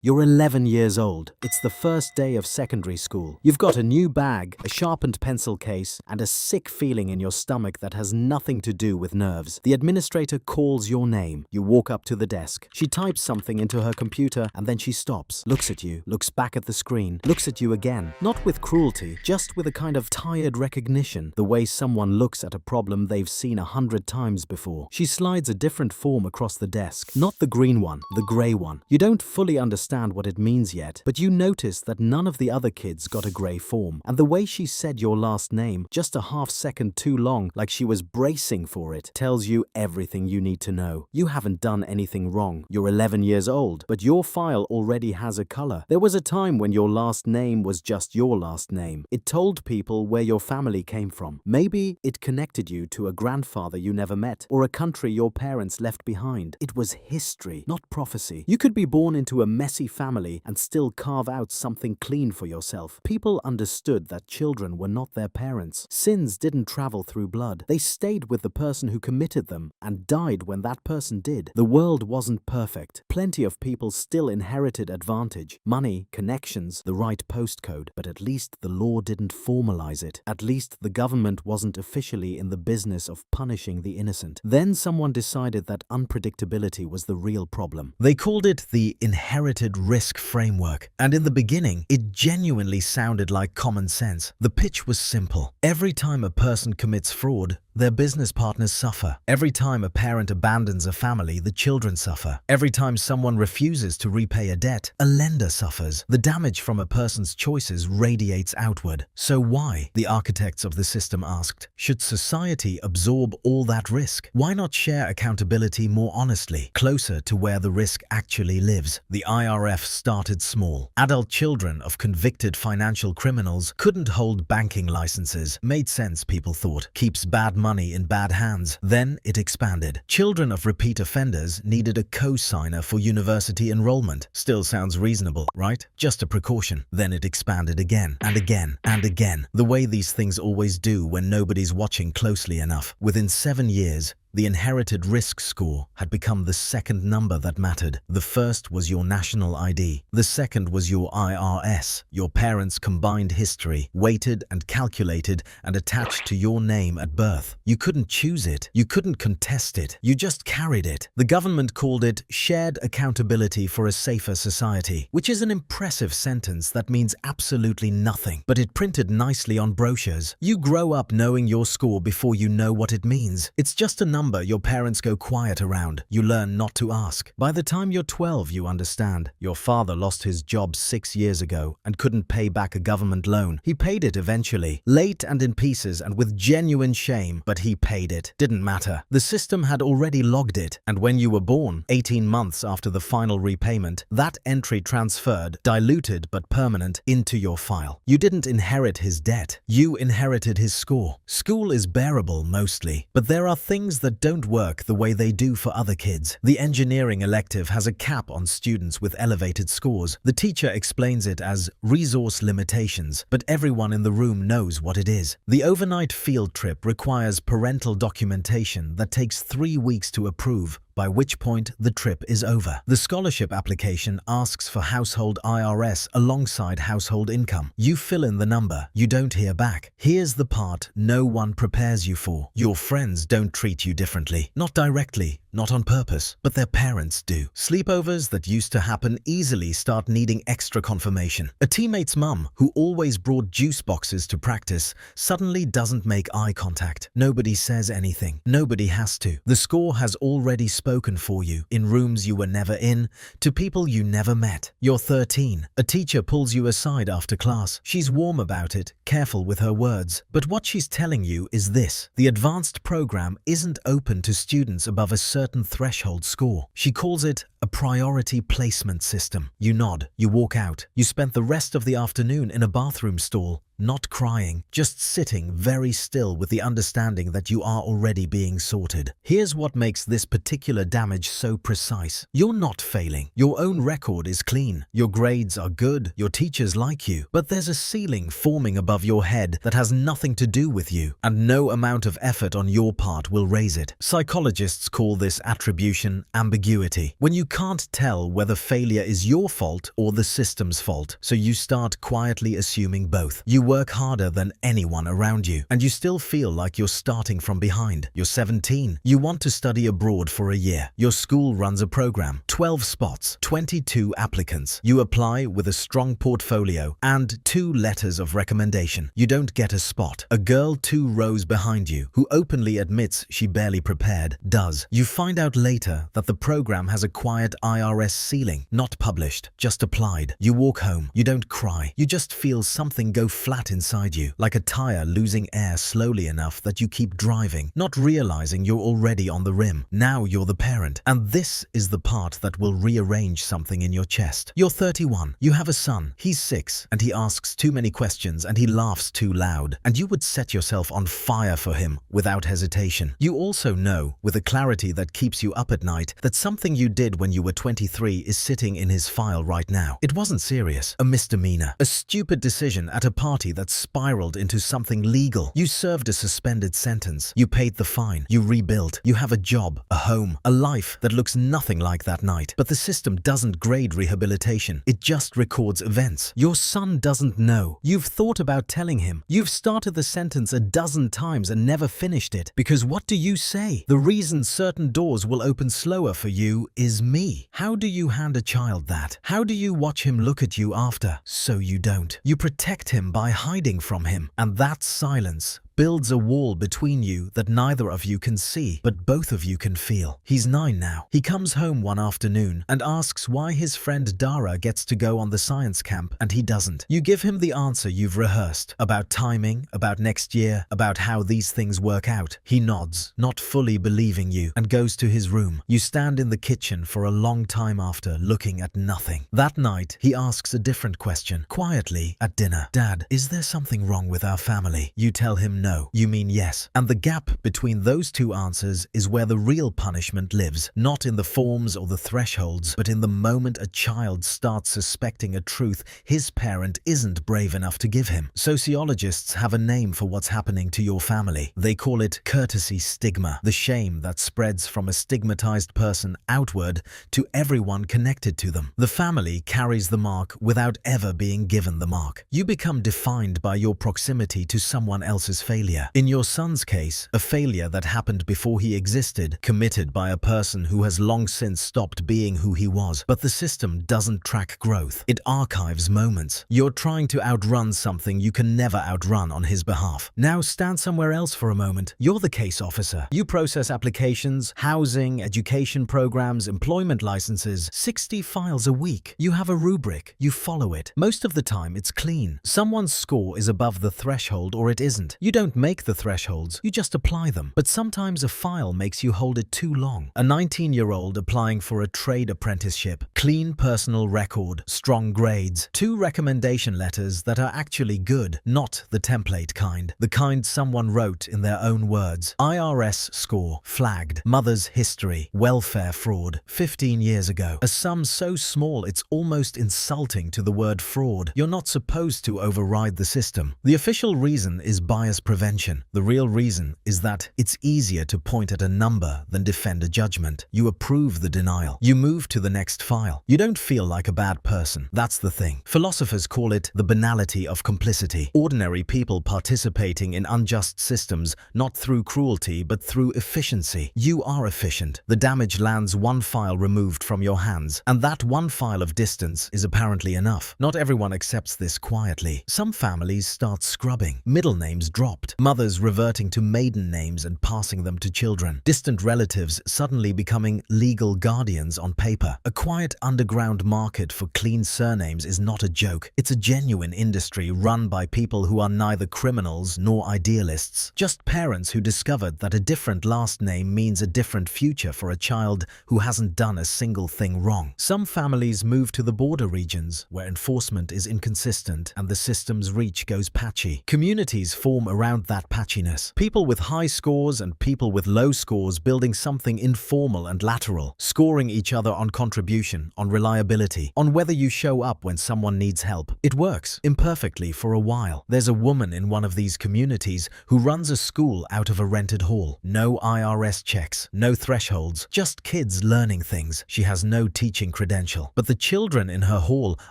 You're 11 years old. It's the first day of secondary school. You've got a new bag, a sharpened pencil case, and a sick feeling in your stomach that has nothing to do with nerves. The administrator calls your name. You walk up to the desk. She types something into her computer and then she stops, looks at you, looks back at the screen, looks at you again. Not with cruelty, just with a kind of tired recognition, the way someone looks at a problem they've seen 100 times before. She slides a different form across the desk. Not the green one, the grey one. You don't fully understand what it means yet, but you notice that none of the other kids got a grey form. And the way she said your last name, just a half second too long, like she was bracing for it, tells you everything you need to know. You haven't done anything wrong. You're 11 years old, but your file already has a color. There was a time when your last name was just your last name. It told people where your family came from. Maybe it connected you to a grandfather you never met, or a country your parents left behind. It was history, not prophecy. You could be born into a messy family and still carve out something clean for yourself. People understood that children were not their parents. Sins didn't travel through blood. They stayed with the person who committed them and died when that person did. The world wasn't perfect. Plenty of people still inherited advantage, money, connections, the right postcode, but at least the law didn't formalize it. At least the government wasn't officially in the business of punishing the innocent. Then someone decided that unpredictability was the real problem. They called it the inherited risk framework, and in the beginning, it genuinely sounded like common sense. The pitch was simple. Every time a person commits fraud, their business partners suffer. Every time a parent abandons a family, the children suffer. Every time someone refuses to repay a debt, a lender suffers. The damage from a person's choices radiates outward. So why, the architects of the system asked, should society absorb all that risk? Why not share accountability more honestly, closer to where the risk actually lives? The IRF started small. Adult children of convicted financial criminals couldn't hold banking licenses. Made sense, people thought. Keeps bad money in bad hands. Then it expanded. Children of repeat offenders needed a co-signer for university enrollment. Still sounds reasonable, right? Just a precaution. Then it expanded again and again and again, the way these things always do when nobody's watching closely enough. Within 7 years, the inherited risk score had become the second number that mattered. The first was your national ID. The second was your IRS, your parents' combined history, weighted and calculated and attached to your name at birth. You couldn't choose it. You couldn't contest it. You just carried it. The government called it shared accountability for a safer society, which is an impressive sentence that means absolutely nothing, but it printed nicely on brochures. You grow up knowing your score before you know what it means. It's just a number your parents go quiet around. You learn not to ask. By the time you're 12, you understand. Your father lost his job 6 years ago and couldn't pay back a government loan. He paid it eventually, late and in pieces and with genuine shame, but he paid it. Didn't matter. The system had already logged it, and when you were born, 18 months after the final repayment, that entry transferred, diluted but permanent, into your file. You didn't inherit his debt. You inherited his score. School is bearable mostly, but there are things that don't work the way they do for other kids. The engineering elective has a cap on students with elevated scores. The teacher explains it as resource limitations, but everyone in the room knows what it is. The overnight field trip requires parental documentation that takes 3 weeks to approve, by which point the trip is over. The scholarship application asks for household IRS alongside household income. You fill in the number. You don't hear back. Here's the part no one prepares you for. Your friends don't treat you differently. Not directly, not on purpose, but their parents do. Sleepovers that used to happen easily start needing extra confirmation. A teammate's mum, who always brought juice boxes to practice, suddenly doesn't make eye contact. Nobody says anything. Nobody has to. The score has already spoken for you, in rooms you were never in, to people you never met. You're 13. A teacher pulls you aside after class. She's warm about it, careful with her words. But what she's telling you is this: the advanced program isn't open to students above a certain threshold score. She calls it a priority placement system. You nod. You walk out. You spent the rest of the afternoon in a bathroom stall, not crying, just sitting very still with the understanding that you are already being sorted. Here's what makes this particular damage so precise. You're not failing. Your own record is clean. Your grades are good. Your teachers like you. But there's a ceiling forming above your head that has nothing to do with you, and no amount of effort on your part will raise it. Psychologists call this attribution ambiguity. When you can't tell whether failure is your fault or the system's fault, so you start quietly assuming both. You work harder than anyone around you, and you still feel like you're starting from behind. You're 17. You want to study abroad for a year. Your school runs a program. 12 spots, 22 applicants. You apply with a strong portfolio and 2 letters of recommendation. You don't get a spot. A girl 2 rows behind you, who openly admits she barely prepared, does. You find out later that the program has a quiet IRS ceiling, not published, just applied. You walk home. You don't cry. You just feel something go flat inside you, like a tire losing air slowly enough that you keep driving, not realizing you're already on the rim. Now you're the parent, and this is the part that will rearrange something in your chest. You're 31. You have a son. He's 6, and he asks too many questions and he laughs too loud, and you would set yourself on fire for him without hesitation. You also know, with a clarity that keeps you up at night, that something you did when you were 23 is sitting in his file right now. It wasn't serious, a misdemeanor, a stupid decision at a party that spiraled into something legal. You served a suspended sentence. You paid the fine. You rebuilt. You have a job, a home, a life that looks nothing like that night. But the system doesn't grade rehabilitation. It just records events. Your son doesn't know. You've thought about telling him. You've started the sentence a dozen times and never finished it. Because what do you say? The reason certain doors will open slower for you is me. How do you hand a child that? How do you watch him look at you after? So you don't. You protect him by hiding from him. And that silence builds a wall between you that neither of you can see, but both of you can feel. He's 9 now. He comes home one afternoon and asks why his friend Dara gets to go on the science camp and he doesn't. You give him the answer you've rehearsed, about timing, about next year, about how these things work out. He nods, not fully believing you, and goes to his room. You stand in the kitchen for a long time after, looking at nothing. That night, he asks a different question, quietly at dinner. Dad, is there something wrong with our family? You tell him no. You mean yes. And the gap between those 2 answers is where the real punishment lives, not in the forms or the thresholds, but in the moment a child starts suspecting a truth his parent isn't brave enough to give him. Sociologists have a name for what's happening to your family. They call it courtesy stigma, the shame that spreads from a stigmatized person outward to everyone connected to them. The family carries the mark without ever being given the mark. You become defined by your proximity to someone else's failure. In your son's case, a failure that happened before he existed, committed by a person who has long since stopped being who he was. But the system doesn't track growth. It archives moments. You're trying to outrun something you can never outrun on his behalf. Now stand somewhere else for a moment. You're the case officer. You process applications, housing, education programs, employment licenses, 60 files a week. You have a rubric. You follow it. Most of the time, it's clean. Someone's score is above the threshold or it isn't. You don't make the thresholds, you just apply them. But sometimes a file makes you hold it too long. A 19-year-old applying for a trade apprenticeship, clean personal record, strong grades, 2 recommendation letters that are actually good, not the template kind, the kind someone wrote in their own words. IRS score, flagged. Mother's history, welfare fraud, 15 years ago. A sum so small it's almost insulting to the word fraud. You're not supposed to override the system. The official reason is bias prevention. The real reason is that it's easier to point at a number than defend a judgment. You approve the denial. You move to the next file. You don't feel like a bad person. That's the thing. Philosophers call it the banality of complicity. Ordinary people participating in unjust systems, not through cruelty, but through efficiency. You are efficient. The damage lands 1 file removed from your hands, and that 1 file of distance is apparently enough. Not everyone accepts this quietly. Some families start scrubbing. Middle names dropped. Mothers reverting to maiden names and passing them to children. Distant relatives suddenly becoming legal guardians on paper. A quiet underground market for clean surnames is not a joke. It's a genuine industry run by people who are neither criminals nor idealists. Just parents who discovered that a different last name means a different future for a child who hasn't done a single thing wrong. Some families move to the border regions where enforcement is inconsistent and the system's reach goes patchy. Communities form around around that patchiness. People with high scores and people with low scores building something informal and lateral, scoring each other on contribution, on reliability, on whether you show up when someone needs help. It works, imperfectly for a while. There's a woman in one of these communities who runs a school out of a rented hall. No IRS checks, no thresholds, just kids learning things. She has no teaching credential. But the children in her hall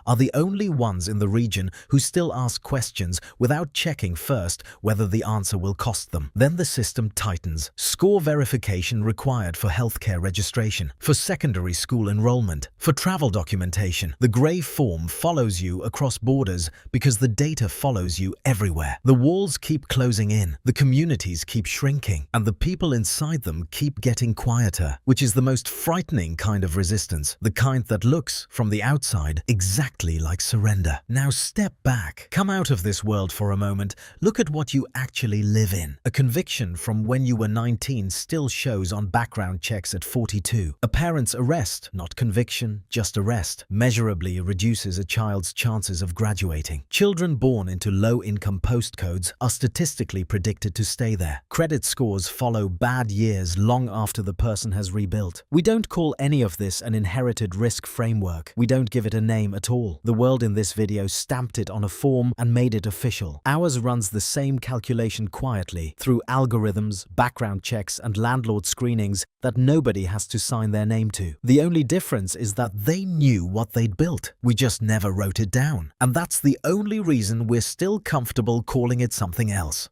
are the only ones in the region who still ask questions without checking first whether the answer will cost them. Then the system tightens. Score verification required for healthcare registration, for secondary school enrollment, for travel documentation. The grey form follows you across borders because the data follows you everywhere. The walls keep closing in, the communities keep shrinking, and the people inside them keep getting quieter, which is the most frightening kind of resistance, the kind that looks, from the outside, exactly like surrender. Now step back. Come out of this world for a moment. Look at what you actually live in. A conviction from when you were 19 still shows on background checks at 42. A parent's arrest, not conviction, just arrest, measurably reduces a child's chances of graduating. Children born into low-income postcodes are statistically predicted to stay there. Credit scores follow bad years long after the person has rebuilt. We don't call any of this an inherited risk framework. We don't give it a name at all. The world in this video stamped it on a form and made it official. Ours runs the same calculation quietly through algorithms, background checks, and landlord screenings that nobody has to sign their name to. The only difference is that they knew what they'd built. We just never wrote it down. And that's the only reason we're still comfortable calling it something else.